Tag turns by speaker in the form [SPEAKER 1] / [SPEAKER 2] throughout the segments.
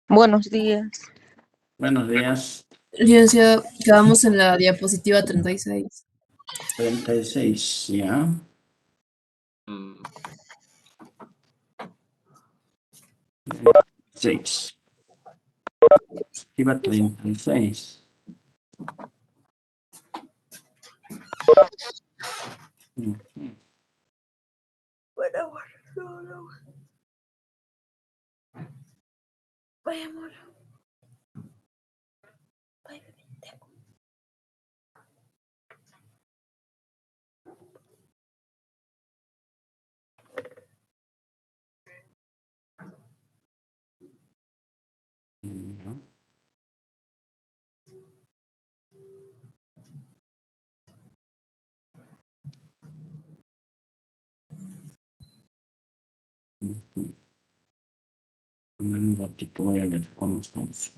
[SPEAKER 1] Buenos días.
[SPEAKER 2] Buenos días.
[SPEAKER 3] Licenciado, quedamos en la diapositiva 36.
[SPEAKER 2] 36, ya. Seis. Iba 36.
[SPEAKER 4] Bueno, amor. No. Vaya, amor. Vaya, bebé.
[SPEAKER 2] Un ratito voy a ver cómo estamos.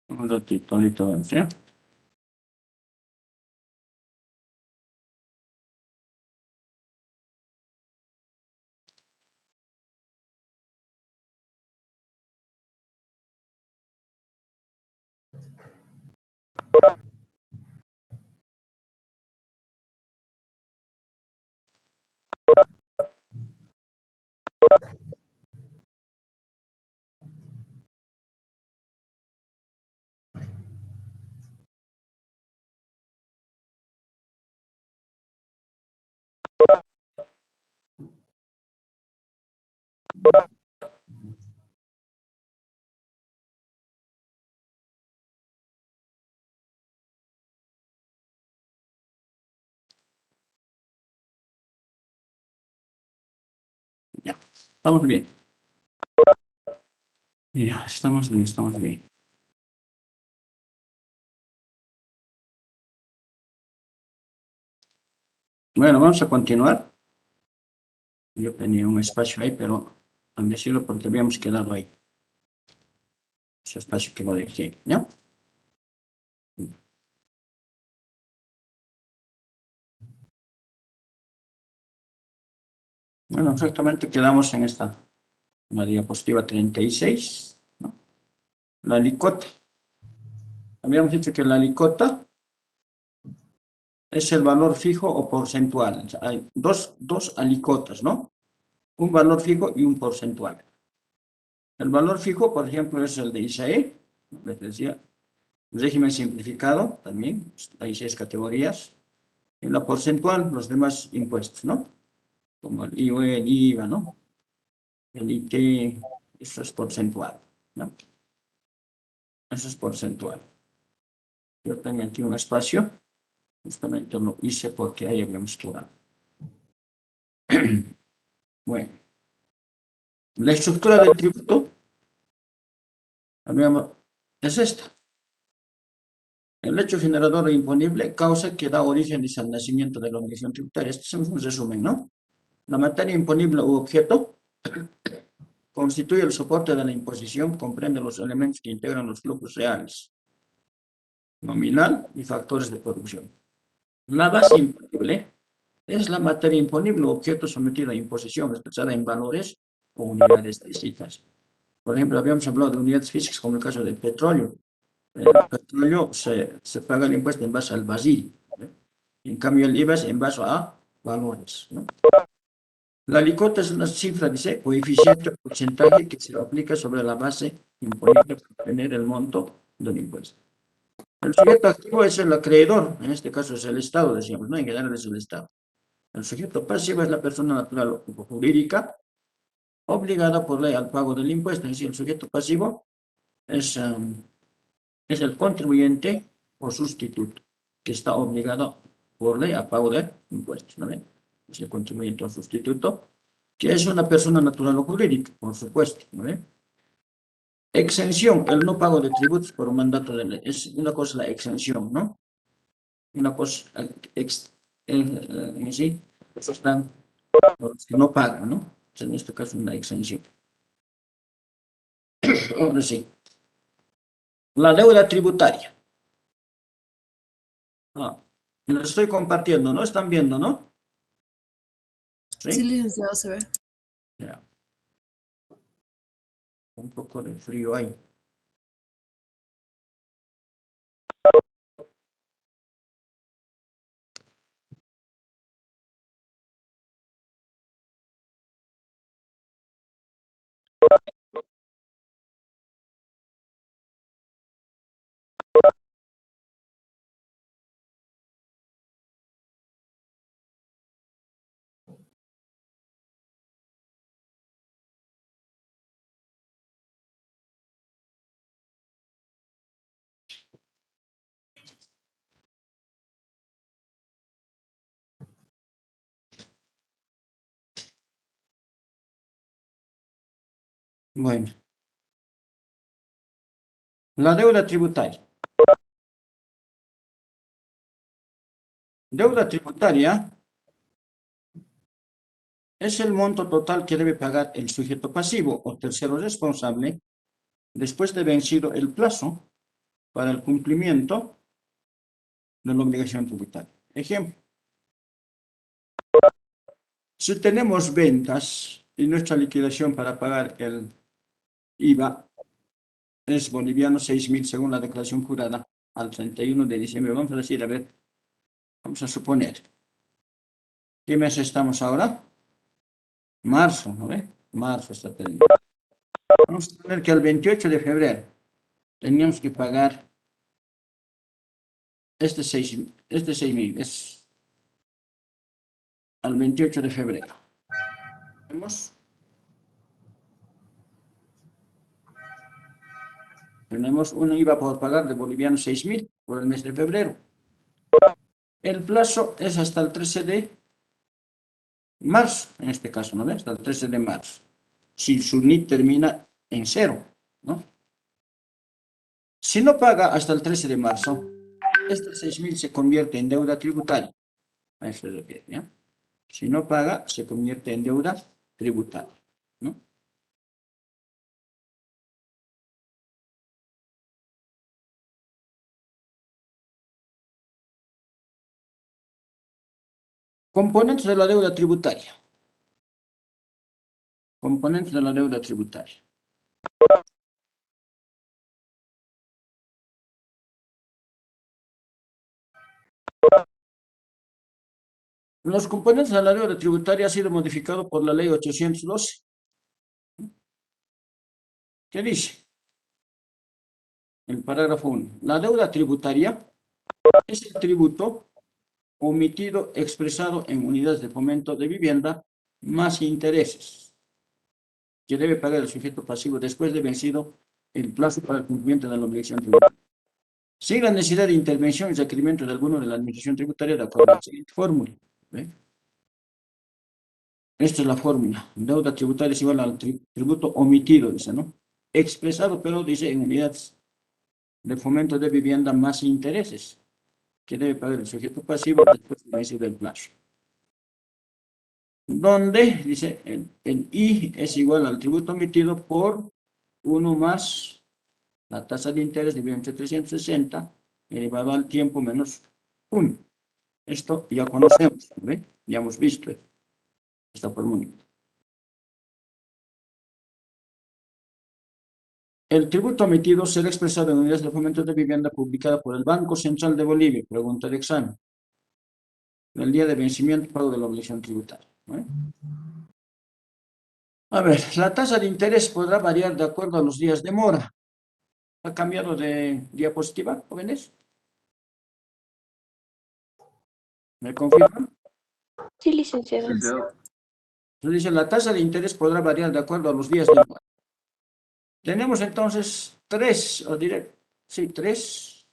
[SPEAKER 2] Un ratito, ahorita vamos, ¿ya? Ya, estamos bien. Ya, estamos bien, estamos bien. Bueno, vamos a continuar. Yo tenía un espacio ahí, pero al decirlo porque habíamos quedado ahí. Ese espacio que lo dejé, ¿ya? Bueno, exactamente quedamos en la diapositiva 36, ¿no? La alicota. Habíamos dicho que la alicota es el valor fijo o porcentual. O sea, hay dos alicotas, ¿no? Un valor fijo y un porcentual. El valor fijo, por ejemplo, es el de ISAE, les decía, régimen simplificado también, hay 6 categorías. Y la porcentual, los demás impuestos, ¿no? Como el IVA, el IVA, ¿no? El IT, eso es porcentual, ¿no? Eso es porcentual. Yo tengo aquí un espacio, justamente lo hice porque ahí habíamos quedado. Bueno, la estructura del tributo es esta. El hecho generador e imponible causa que da origen al nacimiento de la obligación tributaria. Este es un resumen, ¿no? La materia imponible u objeto constituye el soporte de la imposición, comprende los elementos que integran los flujos reales, nominal y factores de producción. La base imponible es la materia imponible u objeto sometido a imposición, expresada en valores o unidades físicas. Por ejemplo, habíamos hablado de unidades físicas como el caso del petróleo. El petróleo se paga el impuesto en base al barril, ¿no? En cambio, el IVA es en base a valores, ¿no? La alícuota es una cifra, dice, coeficiente o porcentaje que se aplica sobre la base imponible para obtener el monto del impuesto. El sujeto activo es el acreedor, en este caso es el Estado, decíamos, ¿no? En general es el Estado. El sujeto pasivo es la persona natural o jurídica obligada por ley al pago del impuesto. Es decir, el sujeto pasivo es el contribuyente o sustituto. que está obligado por ley a pago de impuestos, ¿no ven? Es el contribuyente o sustituto, que es una persona natural o jurídica, por supuesto, ¿no ven? Exención, el no pago de tributos por un mandato de ley. Es una cosa la exención, ¿no? Una cosa, en sí, esos están los que no pagan, ¿no? En este caso, una exención. Ahora sí. La deuda tributaria. Ah, lo estoy compartiendo, ¿no? Están viendo, ¿no?
[SPEAKER 3] Sí,
[SPEAKER 2] Sí.
[SPEAKER 3] licenciado, se ve.
[SPEAKER 2] Ya. Un poco de frío ahí. Bueno, la deuda tributaria. Deuda tributaria es el monto total que debe pagar el sujeto pasivo o tercero responsable después de vencido el plazo para el cumplimiento de la obligación tributaria. Ejemplo, si tenemos ventas y nuestra liquidación para pagar el IVA es boliviano 6.000 según la declaración jurada al 31 de diciembre. Vamos a decir, a ver, vamos a suponer. ¿Qué mes estamos ahora? Marzo, ¿no ve? Marzo está terminando. Vamos a poner que el 28 de febrero teníamos que pagar este 6.000, es al 28 de febrero. ¿Vemos? Tenemos un IVA por pagar de boliviano 6.000 por el mes de febrero. El plazo es hasta el 13 de marzo, en este caso, ¿no ves? Hasta el 13 de marzo. Si su NIT termina en cero, ¿no? Si no paga hasta el 13 de marzo, este 6.000 se convierte en deuda tributaria. A eso se refiere, ¿ya? Si no paga, se convierte en deuda tributaria, ¿no? Componentes de la deuda tributaria. Componentes de la deuda tributaria. Los componentes de la deuda tributaria ha sido modificado por la ley 812. ¿Qué dice? El parágrafo 1. La deuda tributaria es el tributo omitido expresado en unidades de fomento de vivienda más intereses que debe pagar el sujeto pasivo después de vencido el plazo para el cumplimiento de la obligación tributaria, sin la necesidad de intervención y requerimiento de alguno de la administración tributaria de acuerdo a la siguiente fórmula. ¿Ve? Esta es la fórmula. Deuda tributaria es igual al tributo omitido, dice, ¿no? Expresado, pero dice en unidades de fomento de vivienda más intereses que debe pagar el sujeto pasivo después de vencido el plazo. Donde, dice, el I es igual al tributo omitido por 1 más la tasa de interés dividido entre 360 elevado al tiempo menos 1. Esto ya conocemos, ¿ve? Ya hemos visto esta fórmula. El tributo omitido será expresado en unidades de fomento de vivienda publicada por el Banco Central de Bolivia, pregunta de examen, el día de vencimiento pago de la obligación tributaria. ¿Ve? A ver, la tasa de interés podrá variar de acuerdo a los días de mora. ¿Ha cambiado de diapositiva, jóvenes? ¿Me confirman?
[SPEAKER 4] Sí, licenciado.
[SPEAKER 2] Entonces dice, la tasa de interés podrá variar de acuerdo a los días de mora. Tenemos entonces tres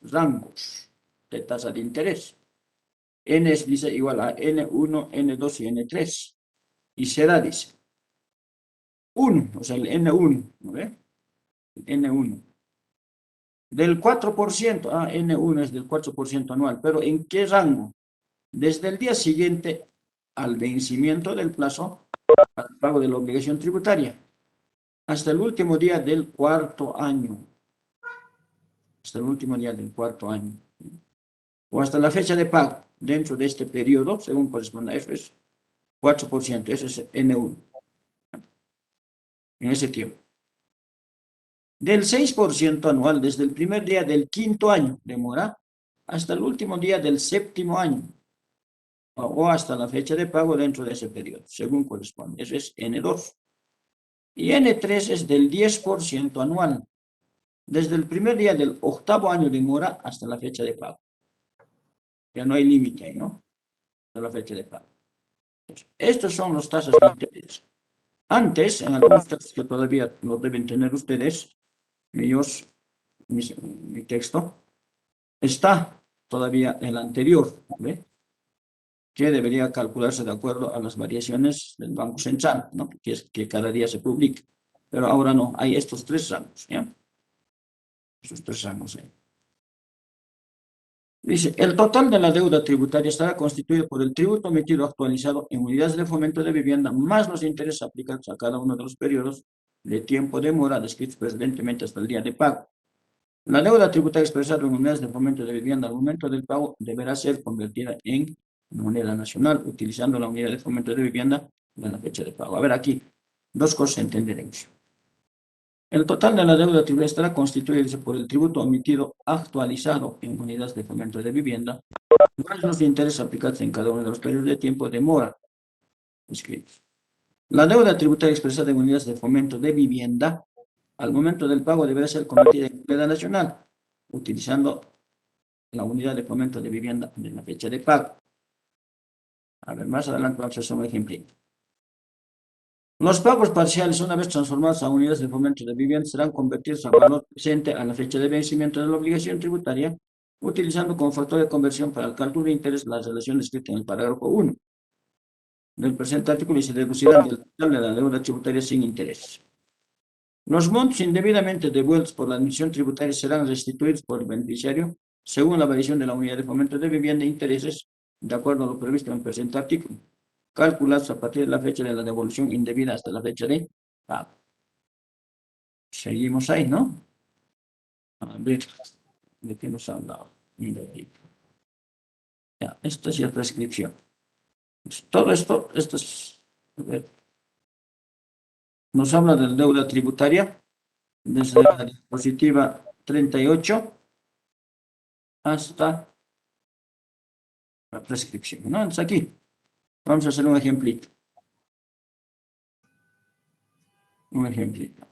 [SPEAKER 2] rangos. de tasa de interés. N es, dice, igual a N1, N2 y N3. Y será, dice, 1, o sea, el N1, ¿no ve? N1. Del 4%, N1 es del 4% anual, pero ¿en qué rango? Desde el día siguiente al vencimiento del plazo para el pago de la obligación tributaria, hasta el último día del cuarto año, hasta el último día del cuarto año, o hasta la fecha de pago, dentro de este periodo, según corresponda, eso es 4%, eso es N1, en ese tiempo. Del 6% anual desde el primer día del quinto año de mora hasta el último día del séptimo año o hasta la fecha de pago dentro de ese periodo, según corresponde. Eso es N2. Y N3 es del 10% anual desde el primer día del octavo año de mora hasta la fecha de pago. Ya no hay límite ahí, ¿no? Hasta la fecha de pago. Entonces, estos son los tasas de interés. Antes, en algunos casos que todavía lo deben tener ustedes, ellos, mi texto, está todavía el anterior, ¿ve? Que debería calcularse de acuerdo a las variaciones del Banco Central, ¿no? Que es que cada día se publica. Pero ahora no, hay estos tres ramos, ¿ya? Estos tres ramos. Dice, el total de la deuda tributaria estará constituido por el tributo emitido actualizado en unidades de fomento de vivienda, más los intereses aplicados a cada uno de los periodos de tiempo de mora descritos precedentemente hasta el día de pago. La deuda tributaria expresada en unidades de fomento de vivienda al momento del pago deberá ser convertida en moneda nacional, utilizando la unidad de fomento de vivienda en la fecha de pago. A ver, aquí, dos cosas entenderemos. El total de la deuda tributaria estará constituido por el tributo emitido actualizado en unidades de fomento de vivienda, más los intereses aplicados en cada uno de los periodos de tiempo de mora inscritos. La deuda tributaria expresada en unidades de fomento de vivienda al momento del pago deberá ser convertida en moneda nacional, utilizando la unidad de fomento de vivienda en la fecha de pago. A ver, más adelante vamos a hacer un ejemplo. Los pagos parciales, una vez transformados a unidades de fomento de vivienda, serán convertidos a valor presente a la fecha de vencimiento de la obligación tributaria, utilizando como factor de conversión para el cálculo de interés la relación descrita en el parágrafo 1 del presente artículo y se deducirán del total de la deuda tributaria sin interés. Los montos indebidamente devueltos por la administración tributaria serán restituidos por el beneficiario según la variación de la unidad de fomento de vivienda e intereses, de acuerdo a lo previsto en el presente artículo, calculados a partir de la fecha de la devolución indebida hasta la fecha de pago. Seguimos ahí, ¿no? A ver, ¿de qué nos han dado? Ya, esta es la prescripción. Todo esto es, a ver, nos habla de la deuda tributaria desde la dispositiva 38 hasta la prescripción, ¿no? Entonces aquí vamos a hacer un ejemplito. Un ejemplito.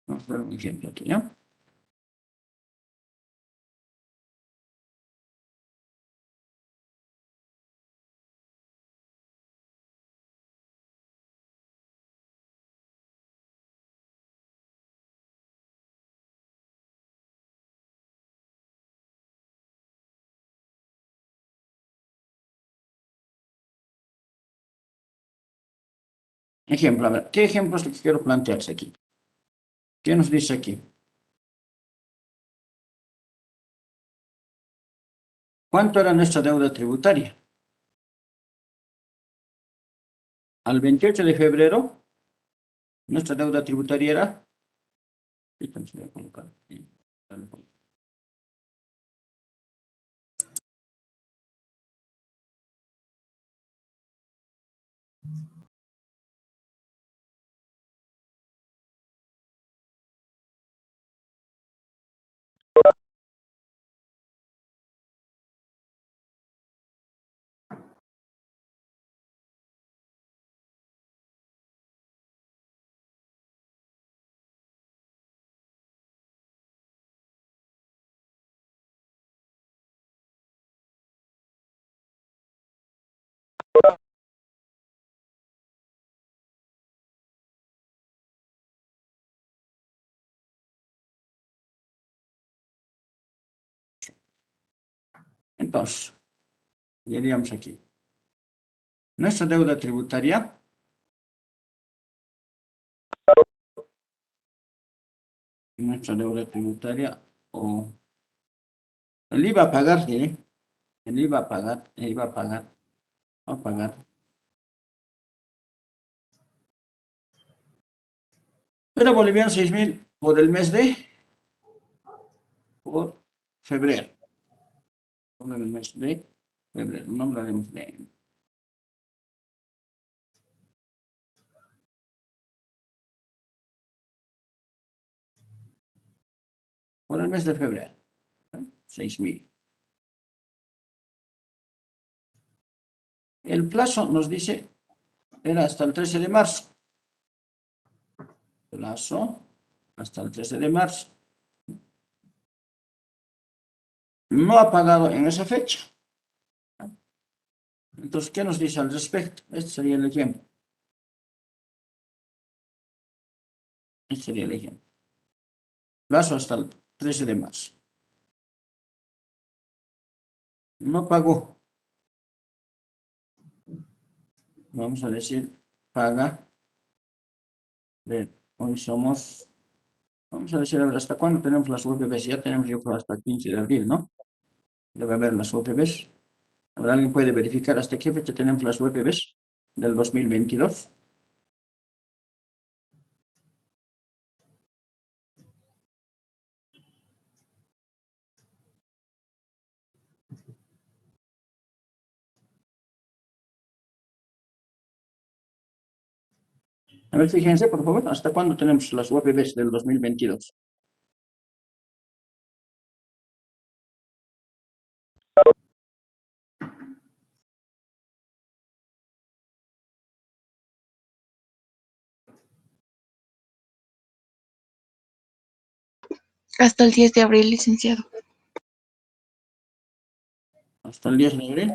[SPEAKER 2] Vamos a hacer un ejemplo aquí, ¿no? Ejemplo, a ver, ¿qué ejemplos les quiero plantearse aquí? ¿Qué nos dice aquí? ¿Cuánto era nuestra deuda tributaria? Al 28 de febrero, nuestra deuda tributaria era... Entonces voy a colocar aquí. Entonces, diríamos aquí. Nuestra deuda tributaria o el IVA a pagar, ¿sí? El IVA a pagar, a pagar. Era boliviano 6.000 por el mes por febrero. Por el mes de febrero. No hablaremos de por el mes de febrero. 6.000. El plazo nos dice era hasta el 13 de marzo. Plazo hasta el 13 de marzo. No ha pagado en esa fecha. Entonces, ¿qué nos dice al respecto? Este sería el ejemplo. Este sería el ejemplo. Plazo hasta el 13 de marzo. No pagó. Vamos a decir, paga. Hoy somos, vamos a decir, a ver, ¿hasta cuándo tenemos las UPBs? Ya tenemos, yo creo, hasta el 15 de abril, ¿no? Debe haber las UPBs. Ahora alguien puede verificar hasta qué fecha tenemos las UPBs del 2022. A ver, fíjense, por favor, ¿hasta cuándo tenemos las UPBs del 2022?
[SPEAKER 4] Hasta el 10 de abril, licenciado.
[SPEAKER 2] Hasta el 10 de abril.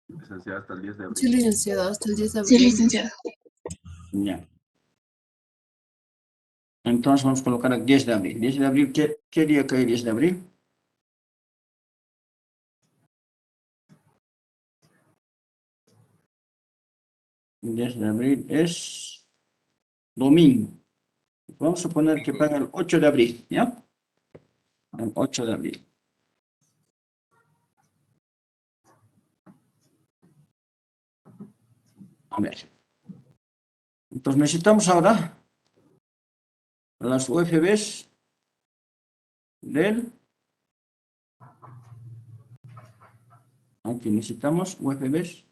[SPEAKER 1] Licenciada, hasta el 10 de
[SPEAKER 3] Sí,
[SPEAKER 1] abril.
[SPEAKER 3] licenciado, hasta el 10 de
[SPEAKER 4] Sí,
[SPEAKER 3] abril.
[SPEAKER 4] licenciado.
[SPEAKER 2] Ya. Entonces vamos a colocar el 10 de abril. 10 de abril, ¿qué día cae 10 de abril? El 10 de abril es domingo. Vamos a poner que paga el 8 de abril, ¿ya? El 8 de abril. A ver. Entonces necesitamos ahora las UFBs del... Aquí necesitamos UFBs.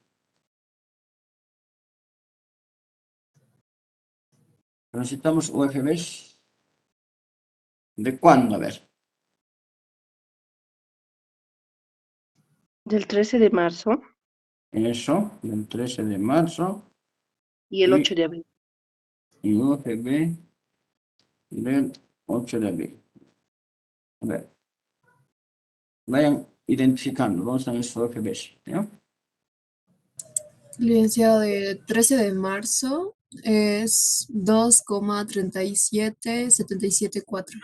[SPEAKER 2] Necesitamos UFBs. ¿De cuándo? A ver.
[SPEAKER 5] Del 13 de marzo
[SPEAKER 2] Eso, del 13 de marzo.
[SPEAKER 5] y el
[SPEAKER 2] Y,
[SPEAKER 5] 8 de abril.
[SPEAKER 2] y UFB del 8 de abril. A ver. Vayan identificando dónde están esos UFBs, ¿ya?
[SPEAKER 3] Licenciado, de 13 de marzo es 2,37774.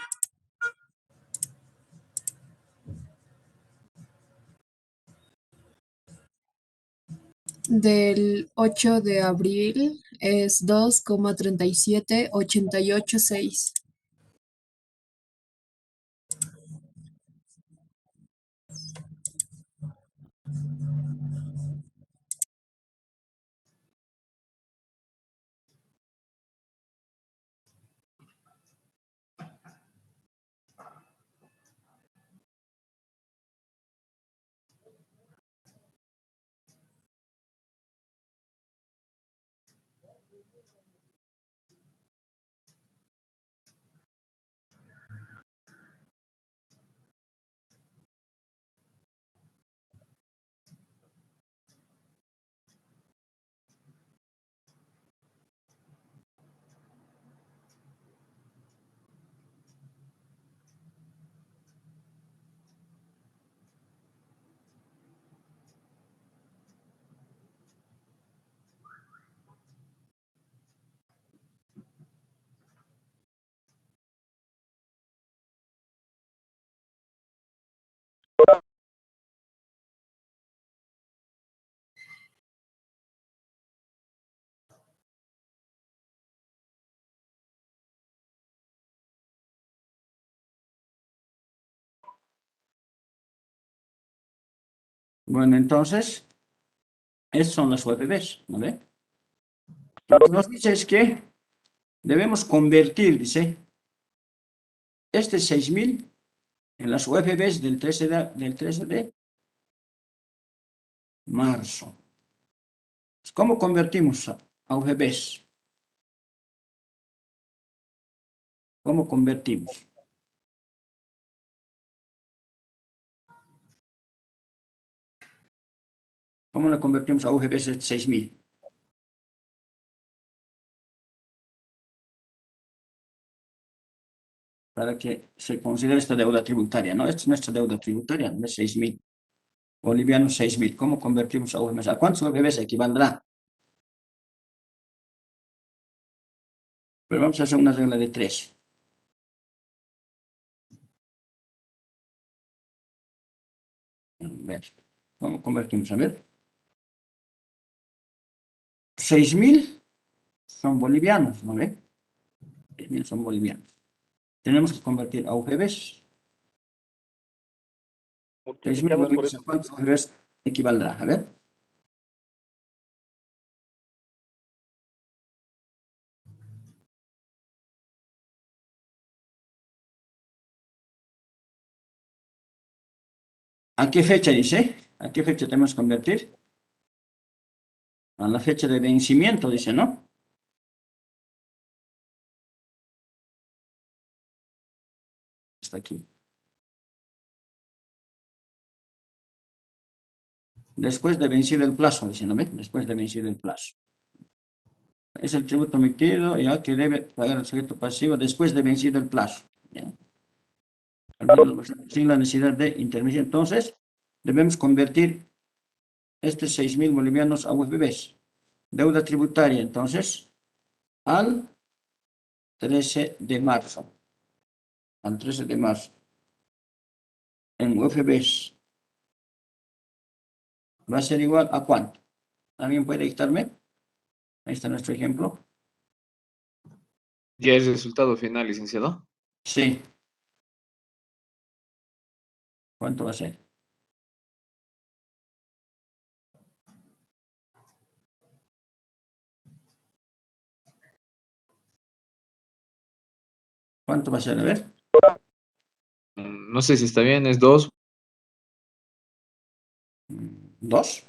[SPEAKER 3] Del 8 de abril es 2,37886.
[SPEAKER 2] Bueno, entonces, estas son las UFBs, ¿no ve? Lo que nos dice es que debemos convertir, dice, este 6.000 en las UFBs del 13 de marzo. ¿Cómo convertimos a UFBs? ¿Cómo convertimos? ¿Cómo le convertimos a UFBs de 6.000? Para que se considere esta deuda tributaria, ¿no? Esta es nuestra deuda tributaria de 6.000. Bolivianos 6.000. ¿Cómo convertimos a UFBs? ¿A cuántos UFBs equivaldrá? Pero vamos a hacer una regla de 3. A ver, ¿cómo convertimos? A ver. 6.000 son bolivianos, ¿no ve? 6.000 son bolivianos. Tenemos que convertir a UFBs. 6.000 bolivianos, ¿a cuántos UFBs equivaldrá? A ver. ¿A qué fecha dice? ¿A qué fecha tenemos que convertir? A la fecha de vencimiento, dice, ¿no? Está aquí. Después de vencido el plazo, dice, ¿no ve? Después de vencido el plazo. Es el tributo emitido, ya que debe pagar el sujeto pasivo después de vencido el plazo. ¿Ya? Sin la necesidad de intervención. Entonces, debemos convertir estos 6.000 bolivianos a UFBs. Deuda tributaria, entonces, al 13 de marzo. Al 13 de marzo. En UFBs. ¿Va a ser igual a cuánto? ¿Alguien puede dictarme? Ahí está nuestro ejemplo.
[SPEAKER 1] Ya es el resultado final, licenciado.
[SPEAKER 2] Sí. ¿Cuánto va a ser? ¿Cuánto va a ser? A ver.
[SPEAKER 1] No sé si está bien, es 2.
[SPEAKER 2] 2.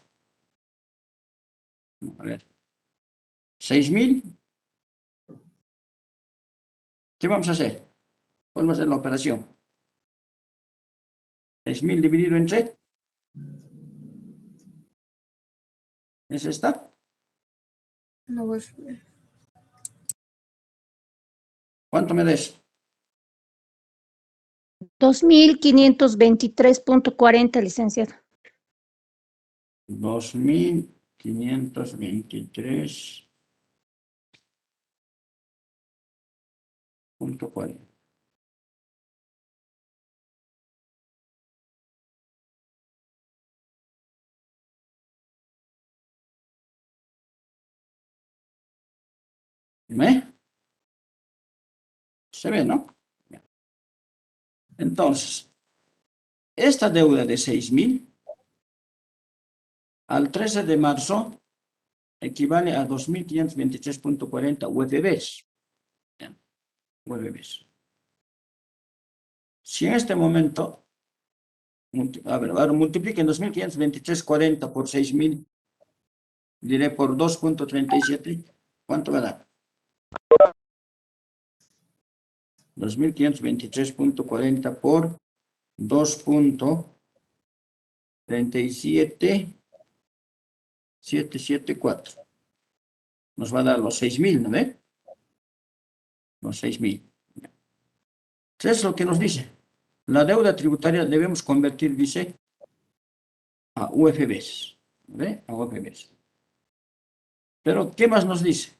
[SPEAKER 2] A ver. 6.000. ¿Qué vamos a hacer? ¿Cuál va a ser la operación? 6.000 dividido entre. ¿Es esta?
[SPEAKER 3] No voy.
[SPEAKER 2] ¿Cuánto me des?
[SPEAKER 6] 2.523.40, licenciado.
[SPEAKER 2] 2.523.40. ¿Me? Se ve, ¿no? Entonces, esta deuda de 6.000 al 13 de marzo equivale a 2.523.40 UFBs. UFBs. Si en este momento, a ver, ahora multipliquen 2.523.40 por 6.000, diré por 2.37, ¿cuánto va a dar? 2.523.40 por 2.37774. Nos va a dar los 6.000, ¿no ve? Los 6.000. Eso es lo que nos dice. La deuda tributaria debemos convertir, dice, a UFBs. ¿No ve? A UFBs. Pero, ¿qué más nos dice?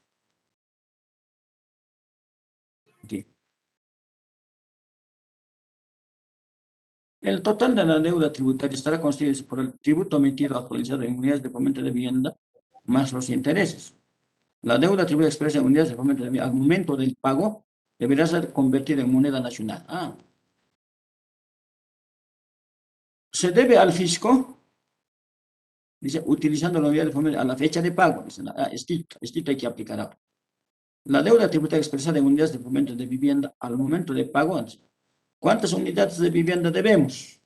[SPEAKER 2] Aquí. El total de la deuda tributaria estará constituido por el tributo emitido actualizado en unidades de fomento de vivienda más los intereses. La deuda tributaria expresa en unidades de fomento de vivienda al momento del pago deberá ser convertida en moneda nacional. Se debe al fisco Dice, utilizando la unidad de fomento a la fecha de pago. Dice, esto hay que aplicar ahora. La deuda tributaria expresada en unidades de fomento de vivienda al momento de pago. ¿Cuántas unidades de vivienda debemos?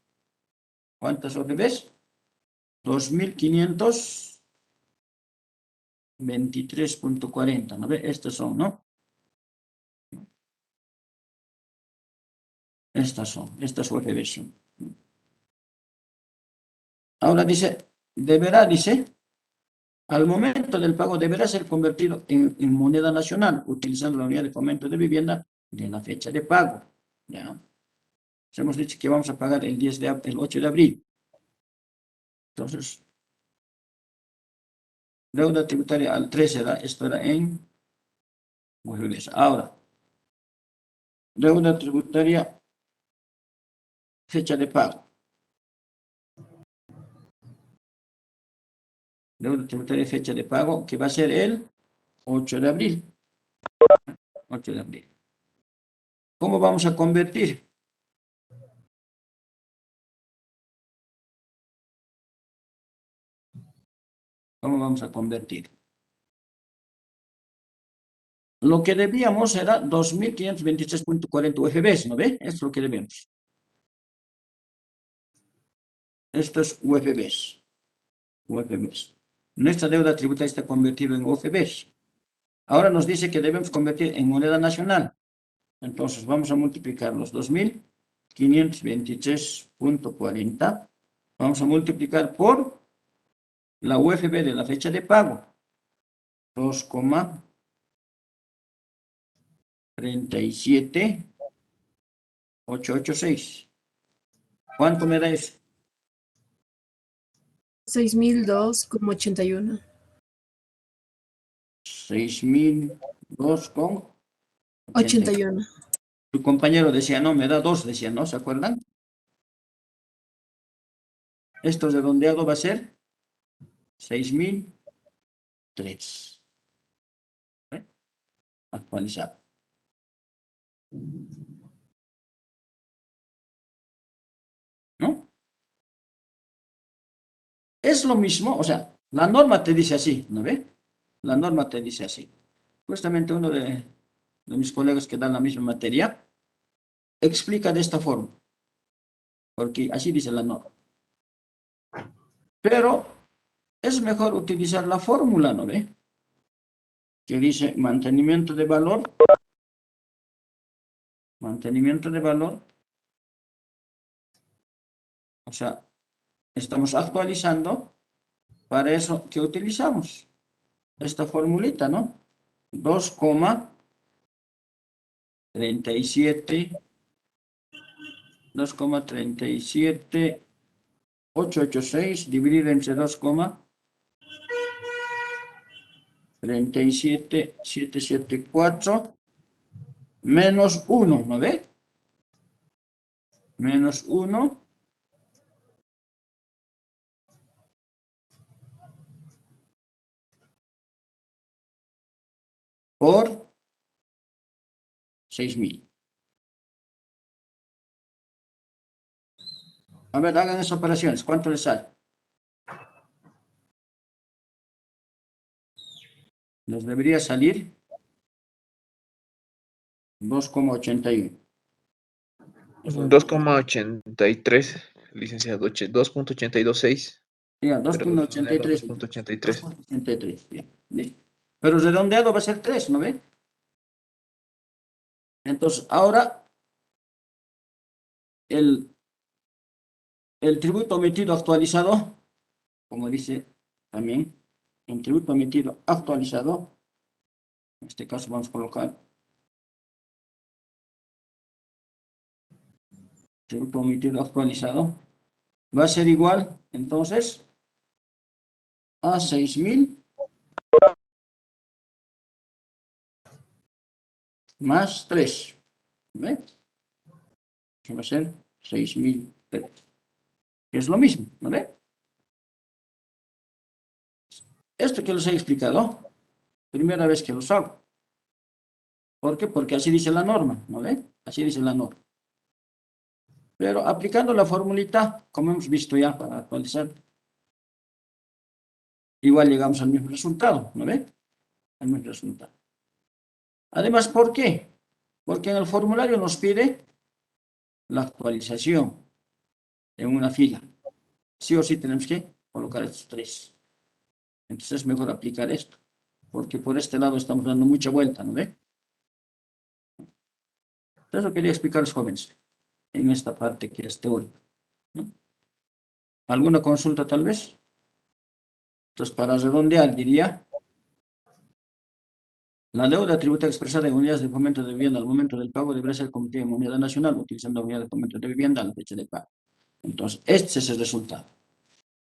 [SPEAKER 2] ¿Cuántas ves? 2.523.40, ¿no ve? Estas son, ¿no? Estas UFBs son. Ahora dice, al momento del pago deberá ser convertido en moneda nacional, utilizando la unidad de fomento de vivienda de la fecha de pago. ¿Ya? Hemos dicho que vamos a pagar el 8 de abril. Entonces, deuda tributaria al 13 esto era en UFBs. Ahora, deuda tributaria, fecha de pago. Deuda tributaria, fecha de pago, que va a ser el 8 de abril. 8 de abril. ¿Cómo vamos a convertir? ¿Cómo vamos a convertir? Lo que debíamos era 2.523.40 UFBs, ¿no ve? Esto es lo que debemos. Esto es UFBs. Nuestra deuda tributaria está convertida en UFBs. Ahora nos dice que debemos convertir en moneda nacional. Entonces vamos a multiplicar los 2.523.40. Vamos a multiplicar por la UFB de la fecha de pago. 2,37886. ¿Cuánto me da eso?
[SPEAKER 3] 6.002,81.
[SPEAKER 2] 6.002,81. Tu compañero decía, no, me da 2, decía, ¿no? ¿Se acuerdan? Esto redondeado va a ser 6.003. Actualizado. ¿No? Es lo mismo, o sea, la norma te dice así, ¿no ve? La norma te dice así. Justamente uno de mis colegas que dan la misma materia explica de esta forma, porque así dice la norma. Pero es mejor utilizar la fórmula, ¿no ve? Que dice mantenimiento de valor. Mantenimiento de valor. O sea, estamos actualizando. Para eso, ¿qué utilizamos? Esta formulita, ¿no? 2,37886 dividido entre 2,37774 menos 1, ¿no ve? Menos 1 por 6.000. A ver, hagan esas operaciones. ¿Cuánto les sale? Les debería salir 2,81.
[SPEAKER 1] 2,83, licenciado. 2,826.
[SPEAKER 2] Ya, 2,83.
[SPEAKER 1] 2,83.
[SPEAKER 2] 2,83. Bien, listo. Pero redondeado va a ser 3, ¿no ve? Entonces, ahora el tributo omitido actualizado, como dice también, el tributo omitido actualizado, en este caso vamos a colocar tributo omitido actualizado, va a ser igual, entonces, a 6.000 más 3. ¿Ve? Que va a ser 6.003. Que es lo mismo, ¿no ve? Esto que les he explicado, primera vez que los hago. ¿Por qué? Porque así dice la norma, ¿no ve? Así dice la norma. Pero aplicando la formulita, como hemos visto ya para actualizar, igual llegamos al mismo resultado, ¿no ve? Al mismo resultado. Además, ¿por qué? Porque en el formulario nos pide la actualización en una fila. Sí o sí tenemos que colocar estos tres. Entonces es mejor aplicar esto, porque por este lado estamos dando mucha vuelta, ¿no ve? Eso quería explicar a los jóvenes en esta parte que es teórica, ¿no? ¿Alguna consulta tal vez? Entonces, para redondear, diría, la deuda tributaria expresada en unidades de fomento de vivienda al momento del pago deberá ser cometida en moneda nacional utilizando la unidad de fomento de vivienda a la fecha de pago. Entonces, este es el resultado.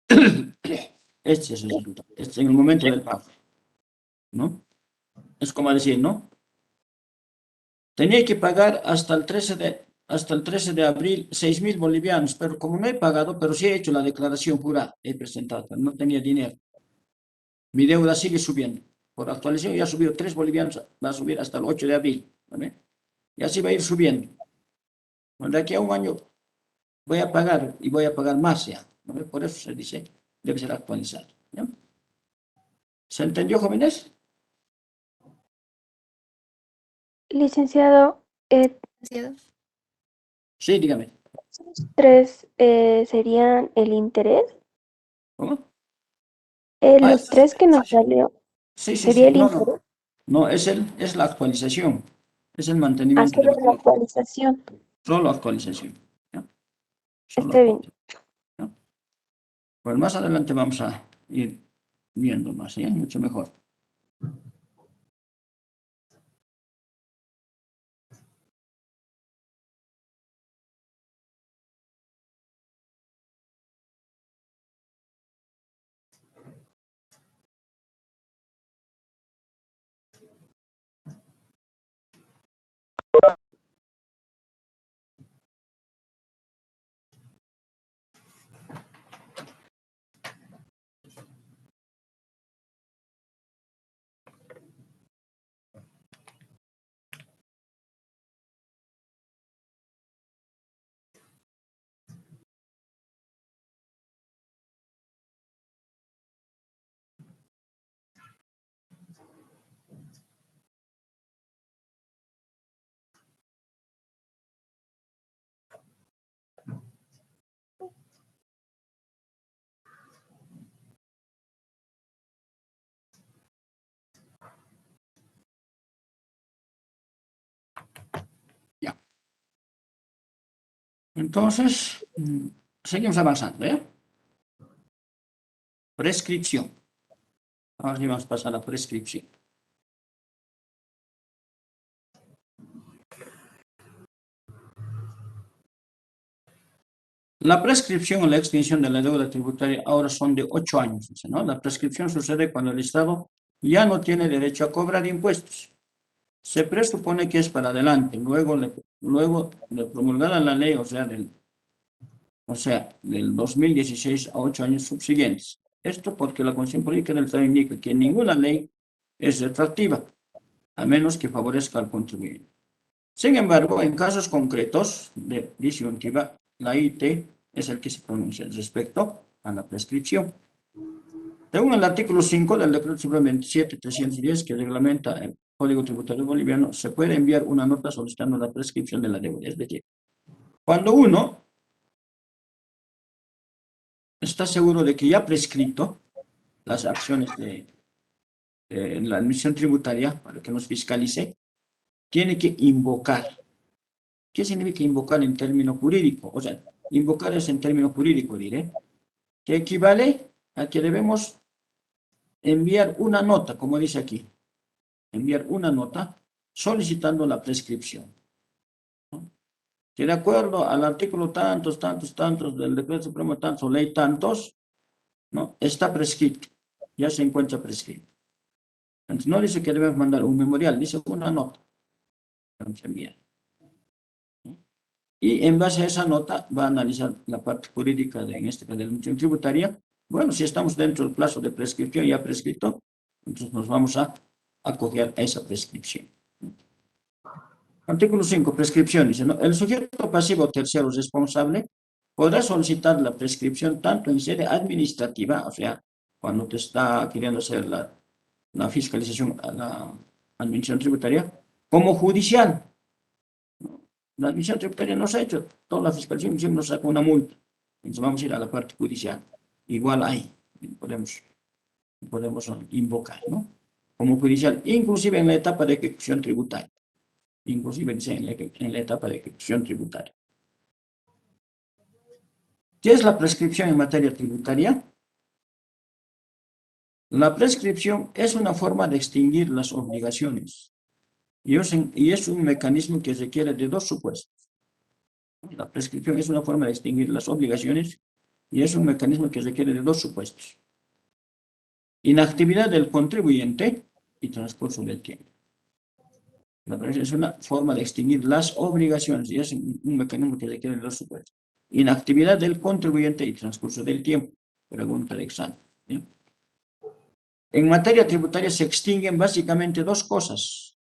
[SPEAKER 2] Este es el resultado. Este es en el momento del pago, ¿no? Es como decir, ¿no? Tenía que pagar hasta el 13 de abril 6.000 bolivianos, pero como no he pagado, pero sí he hecho la declaración jurada, he presentado, pero no tenía dinero. Mi deuda sigue subiendo. Por actualización ya ha subido 3 bolivianos, va a subir hasta el 8 de abril. ¿Vale? Y así va a ir subiendo. De aquí a un año voy a pagar y voy a pagar más ya. ¿Vale? Por eso se dice, debe ser actualizado. ¿Ya? ¿Se entendió, jóvenes?
[SPEAKER 7] Licenciado,
[SPEAKER 3] Licenciado.
[SPEAKER 2] Sí, dígame.
[SPEAKER 7] tres serían el interés.
[SPEAKER 2] ¿Cómo?
[SPEAKER 7] Los tres que nos salió,
[SPEAKER 2] Sí, sí,
[SPEAKER 7] sería
[SPEAKER 2] sí.
[SPEAKER 7] el
[SPEAKER 2] No,
[SPEAKER 7] interés.
[SPEAKER 2] no. No, es la actualización. Es el
[SPEAKER 7] Ah,
[SPEAKER 2] mantenimiento de
[SPEAKER 7] solo la actualización.
[SPEAKER 2] solo actualización. ¿Ya? Solo
[SPEAKER 7] Está bien.
[SPEAKER 2] actualización. ¿Ya? Pues más adelante vamos a ir viendo más, ¿ya? Mucho mejor. Ya. Entonces, seguimos avanzando, ¿eh? Prescripción. Ahora sí vamos a pasar a la prescripción. La prescripción o la extinción de la deuda tributaria ahora son de 8 años, ¿no? La prescripción sucede cuando el Estado ya no tiene derecho a cobrar impuestos. Se presupone que es para adelante, luego de promulgada la ley, o sea, del 2016 a 8 años subsiguientes. Esto porque la Constitución Política del Estado indica que ninguna ley es retroactiva, a menos que favorezca al contribuyente. Sin embargo, en casos concretos de disyuntiva, la IT es el que se pronuncia respecto a la prescripción. Según el artículo 5 del decreto supremo 27.310, que reglamenta el Código Tributario Boliviano, se puede enviar una nota solicitando la prescripción de la deuda. Es decir, cuando uno está seguro de que ya ha prescrito las acciones de la administración tributaria para que nos fiscalice, tiene que invocar. ¿Qué significa invocar en término jurídico? O sea, invocar es en término jurídico, diré, que equivale a que debemos enviar una nota, como dice aquí, enviar una nota solicitando la prescripción, ¿no? Que de acuerdo al artículo tantos del decreto supremo tantos, ley tantos, ¿no? Está prescrito, ya se encuentra prescrito. Entonces no dice que debemos mandar un memorial, dice una nota. Vamos a enviar. Y en base a esa nota va a analizar la parte jurídica en este caso de la administración tributaria. Bueno, si estamos dentro del plazo de prescripción ya prescrito, entonces nos vamos a acoger a esa prescripción. Artículo 5, prescripción. Dice, ¿no? El sujeto pasivo tercero responsable podrá solicitar la prescripción tanto en sede administrativa, o sea, cuando te está queriendo hacer la fiscalización a la administración tributaria, como judicial. La administración tributaria nos ha hecho toda la fiscalización, siempre nos saca una multa. Entonces vamos a ir a la parte judicial. Igual ahí podemos invocar, ¿no? Como judicial, inclusive en la etapa de ejecución tributaria. Inclusive en la etapa de ejecución tributaria. ¿Qué es la prescripción en materia tributaria? La prescripción es una forma de extinguir las obligaciones y es un mecanismo que requiere de dos supuestos. La prescripción es una forma de extinguir las obligaciones y es un mecanismo que requiere de dos supuestos: inactividad del contribuyente y transcurso del tiempo. La prescripción es una forma de extinguir las obligaciones y es un mecanismo que requiere de dos supuestos: inactividad del contribuyente y transcurso del tiempo. Pregunta de examen, ¿sí? En materia tributaria se extinguen básicamente dos cosas: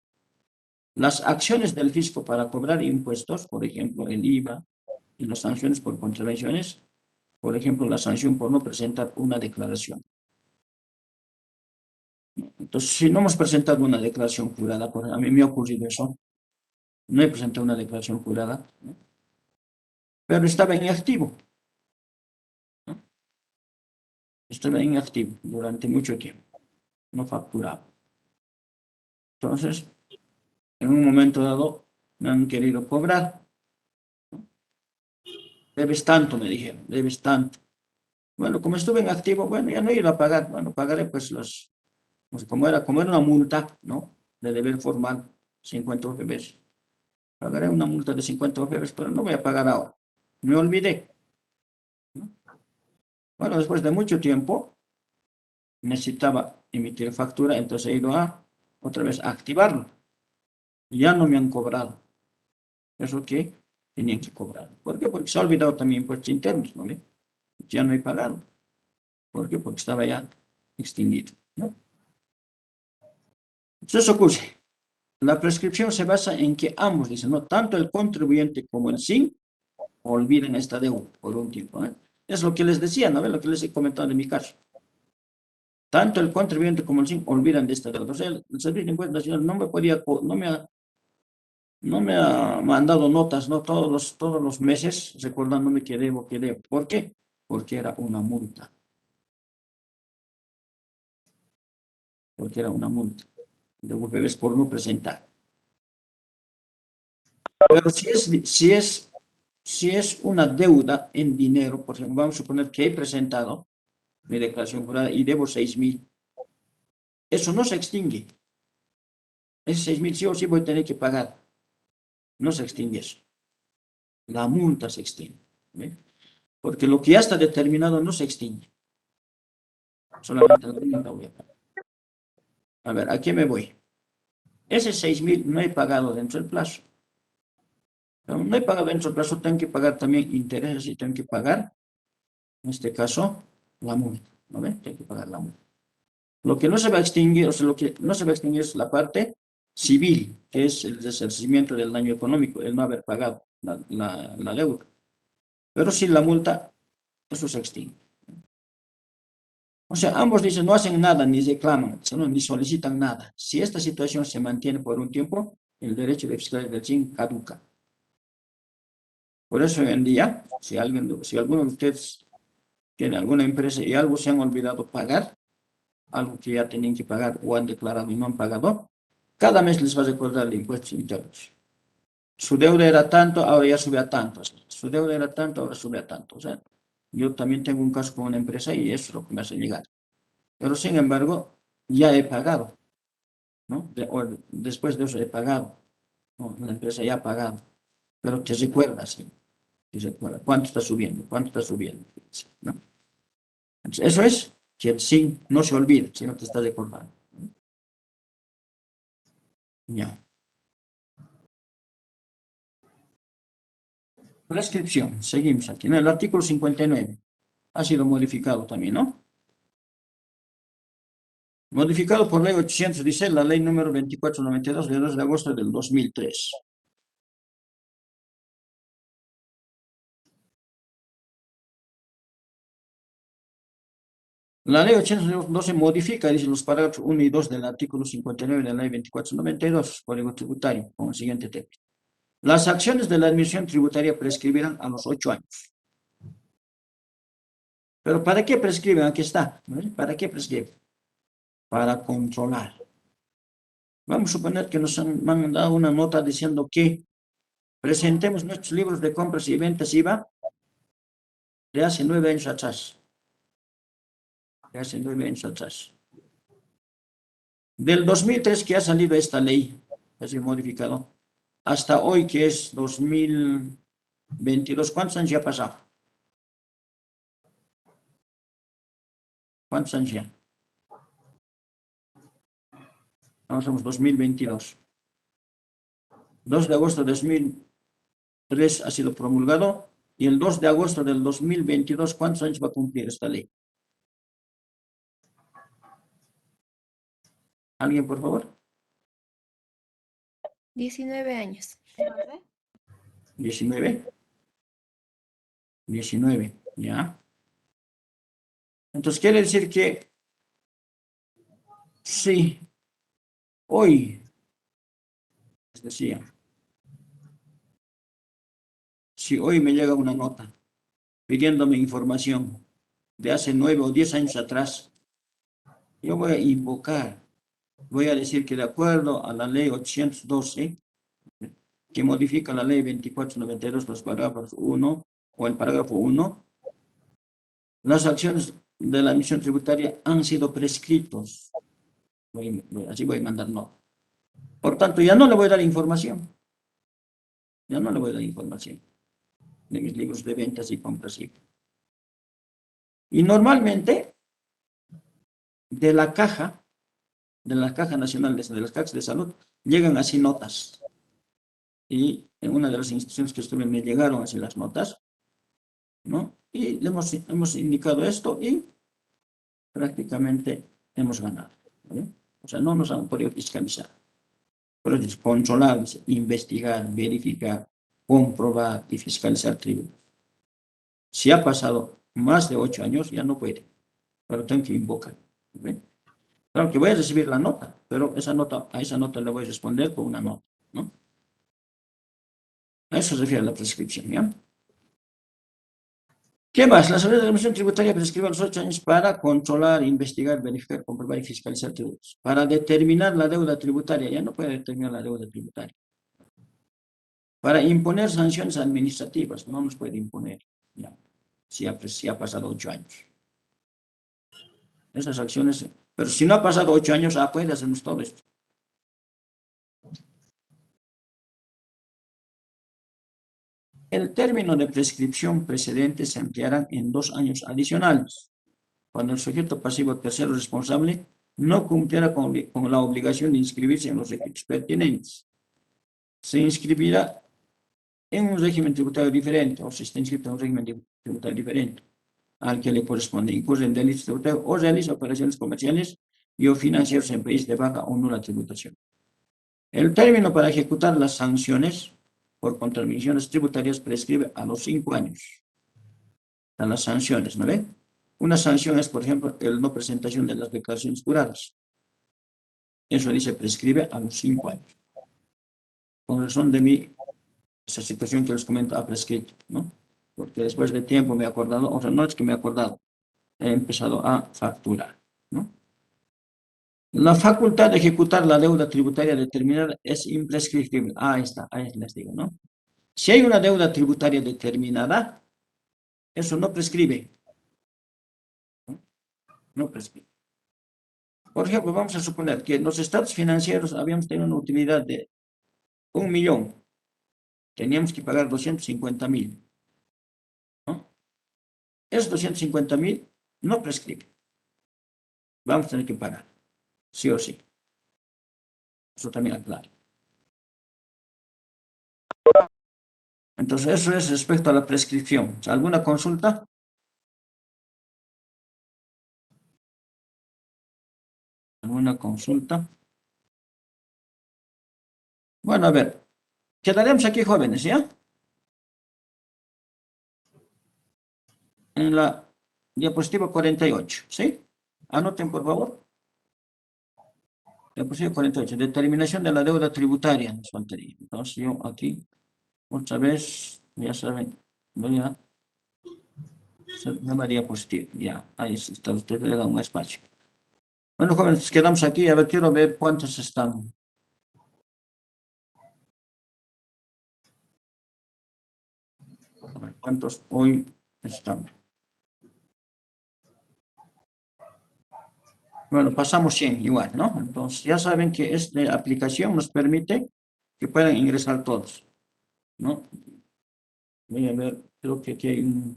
[SPEAKER 2] las acciones del fisco para cobrar impuestos, por ejemplo, el IVA, y las sanciones por contravenciones, por ejemplo, la sanción por no presentar una declaración. Entonces, si no hemos presentado una declaración jurada, a mí me ha ocurrido eso, no he presentado una declaración jurada, ¿no? Pero estaba inactivo, ¿no? Estaba inactivo durante mucho tiempo, no facturaba. Entonces, en un momento dado, me han querido cobrar. Debes tanto, me dijeron, debes tanto. Bueno, como estuve en activo, bueno, ya no iba a pagar. Bueno, pagaré pues pues como era una multa, ¿no? De deber formal, 50 UFBs. Pagaré una multa de 50 UFBs, pero no voy a pagar ahora. Me olvidé, ¿no? Bueno, después de mucho tiempo, necesitaba emitir factura, entonces he ido otra vez a activarlo. Ya no me han cobrado. Eso que tenían que cobrar. ¿Por qué? Porque se ha olvidado también impuestos internos, ¿no? Ya no he pagado. ¿Por qué? Porque estaba ya extinguido, ¿no? Entonces eso ocurre. La prescripción se basa en que ambos dicen, ¿no? Tanto el contribuyente como el SIN olviden esta deuda por un tiempo, ¿eh? Es lo que les decía, ¿no? Lo que les he comentado en mi caso. Tanto el contribuyente como el SIN olvidan de esta deuda. O sea, el Servicio de Impuestos Nacional no me ha mandado notas, ¿no? Todos los meses recordándome que debo, que debo. ¿Por qué? Porque era una multa. Porque era una multa de UPBs por no presentar. Pero si es una deuda en dinero, por ejemplo, vamos a suponer que he presentado mi declaración jurada y debo 6.000, eso no se extingue. Ese 6.000 sí o sí voy a tener que pagar. No se extingue eso. La multa se extingue, ¿ve? Porque lo que ya está determinado no se extingue. Solamente la multa voy a pagar. A ver, ¿a qué me voy? Ese 6.000 no he pagado dentro del plazo. Pero no he pagado dentro del plazo, tengo que pagar también intereses y tengo que pagar, en este caso, la multa, ¿no ve? Tengo que pagar la multa. Lo que no se va a extinguir, o sea, lo que no se va a extinguir es la parte civil, que es el resarcimiento del daño económico, el no haber pagado la deuda. Pero si la multa, eso se extingue. O sea, ambos dicen, no hacen nada, ni reclaman, ni solicitan nada. Si esta situación se mantiene por un tiempo, el derecho de fiscalidad del SIN caduca. Por eso hoy en día, si alguno de ustedes tiene alguna empresa y algo se han olvidado pagar, algo que ya tenían que pagar o han declarado y no han pagado, cada mes les va a recordar el impuesto internos. Su deuda era tanto, ahora ya sube a tanto. Su deuda era tanto, ahora sube a tanto. O sea, yo también tengo un caso con una empresa y eso es lo que me hace llegar. Pero sin embargo, ya he pagado, ¿no? Después de eso he pagado, ¿no? La empresa ya ha pagado. Pero te recuerda, sí. Te recuerda. ¿Cuánto está subiendo? ¿Cuánto está subiendo? ¿No? Entonces, eso es que el SIN no se olvide, sino te está recordando. Ya. Prescripción, seguimos aquí. En el artículo 59 ha sido modificado también, ¿no? Modificado por ley 816, la ley número 2492 de 2 de agosto del 2003. La ley 812 modifica, dicen los parágrafos 1 y 2 del artículo 59 de la ley 2492, Código Tributario, con el siguiente texto. Las acciones de la administración tributaria prescribirán a los 8 años. ¿Pero para qué prescriben? Aquí está. ¿No? ¿Para qué prescriben? Para controlar. Vamos a suponer que nos han mandado una nota diciendo que presentemos nuestros libros de compras y ventas IVA de hace 9 años atrás. De hace 9 años atrás. Del 2003 que ha salido esta ley, ha sido modificado, hasta hoy que es 2022, ¿cuántos años ya ha pasado? ¿Cuántos años ya? Ahora somos 2022. 2 de agosto de 2003 ha sido promulgado y el 2 de agosto del 2022, ¿cuántos años va a cumplir esta ley? ¿Alguien, por favor?
[SPEAKER 3] 19 años.
[SPEAKER 2] 19. 19, ¿ya? Entonces quiere decir que sí, hoy, les decía, si hoy me llega una nota pidiéndome información de hace 9 o 10 años atrás, yo voy a invocar, voy a decir que de acuerdo a la ley 812, que modifica la ley 2492, los parágrafos 1 o el parágrafo 1, las acciones de la administración tributaria han sido prescritos. Así voy a mandar no. Por tanto, ya no le voy a dar información. Ya no le voy a dar información de mis libros de ventas y compras. Y normalmente, de la Caja Nacional, de las cajas de salud, llegan así notas. Y en una de las instituciones que estuve me llegaron así las notas, ¿no? Y le hemos indicado esto y prácticamente hemos ganado, ¿vale? O sea, no nos han podido fiscalizar. Pero es controlar, investigar, verificar, comprobar y fiscalizar tributos. Si ha pasado más de 8 años, ya no puede, pero tengo que invocar, ¿vale? Claro que voy a recibir la nota, pero a esa nota le voy a responder con una nota, ¿no? A eso se refiere la prescripción, ¿ya? ¿Qué más? La Asamblea de la Administración Tributaria prescribe a los 8 años para controlar, investigar, verificar, comprobar y fiscalizar tributos. Para determinar la deuda tributaria, ya no puede determinar la deuda tributaria. Para imponer sanciones administrativas, no nos puede imponer, ya, si ha pasado 8 años. Esas acciones, pero si no ha pasado 8 años, puede hacernos todo esto. El término de prescripción precedente se ampliará en 2 años adicionales, cuando el sujeto pasivo tercero responsable no cumpliera con la obligación de inscribirse en los registros pertinentes. Se inscribirá en un régimen tributario diferente, o se está inscrito en un régimen tributario diferente al que le corresponde, incurre en delitos tributarios o realiza operaciones comerciales y o financieras en país de baja o nula tributación. El término para ejecutar las sanciones por contravenciones tributarias prescribe a los 5 años. A las sanciones, ¿no ve? Una sanción es, por ejemplo, el no presentación de las declaraciones juradas. Eso dice prescribe a los 5 años. Con razón de esa situación que les comento ha prescrito, ¿no? Porque después de tiempo me he acordado, o sea, no es que me he acordado, he empezado a facturar, ¿no? La facultad de ejecutar la deuda tributaria determinada es imprescriptible. Ahí está, ahí les digo, ¿no? Si hay una deuda tributaria determinada, eso no prescribe. No prescribe. Por ejemplo, vamos a suponer que en los estados financieros habíamos tenido una utilidad de 1 millón. Teníamos que pagar 250,000. ¿No? Esos 250,000 no prescriben. Vamos a tener que pagar. Sí o sí. Eso también aclaro. Entonces, eso es respecto a la prescripción. ¿Alguna consulta? ¿Alguna consulta? Bueno, a ver. Quedaremos aquí, jóvenes, ¿ya? En la diapositiva 48, ¿sí? Anoten, por favor. Diapositiva 48. Determinación de la deuda tributaria. Nos faltaría. Entonces, yo aquí, otra vez, ya saben, voy a hacer una diapositiva. Ya, ahí está. Usted le da un espacio. Bueno, jóvenes, quedamos aquí. A ver, quiero ver cuántos están. A ver, cuántos hoy están. Bueno, pasamos 100 igual, ¿no? Entonces, ya saben que esta aplicación nos permite que puedan ingresar todos, ¿no? Voy a ver, creo que aquí hay un...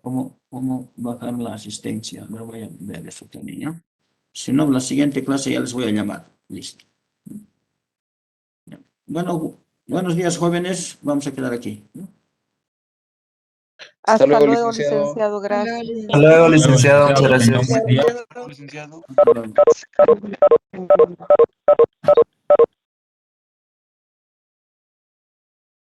[SPEAKER 2] ¿Cómo bajar la asistencia? Me voy a ver eso también, ¿no? Si no, la siguiente clase ya les voy a llamar. Listo. Bueno, buenos días, jóvenes. Vamos a quedar aquí, ¿no?
[SPEAKER 8] Hasta
[SPEAKER 1] luego,
[SPEAKER 8] luego,
[SPEAKER 1] licenciado.
[SPEAKER 8] licenciado. Gracias.
[SPEAKER 9] Hasta luego, licenciado. Muchas gracias.
[SPEAKER 1] Licenciado.
[SPEAKER 2] Hasta luego.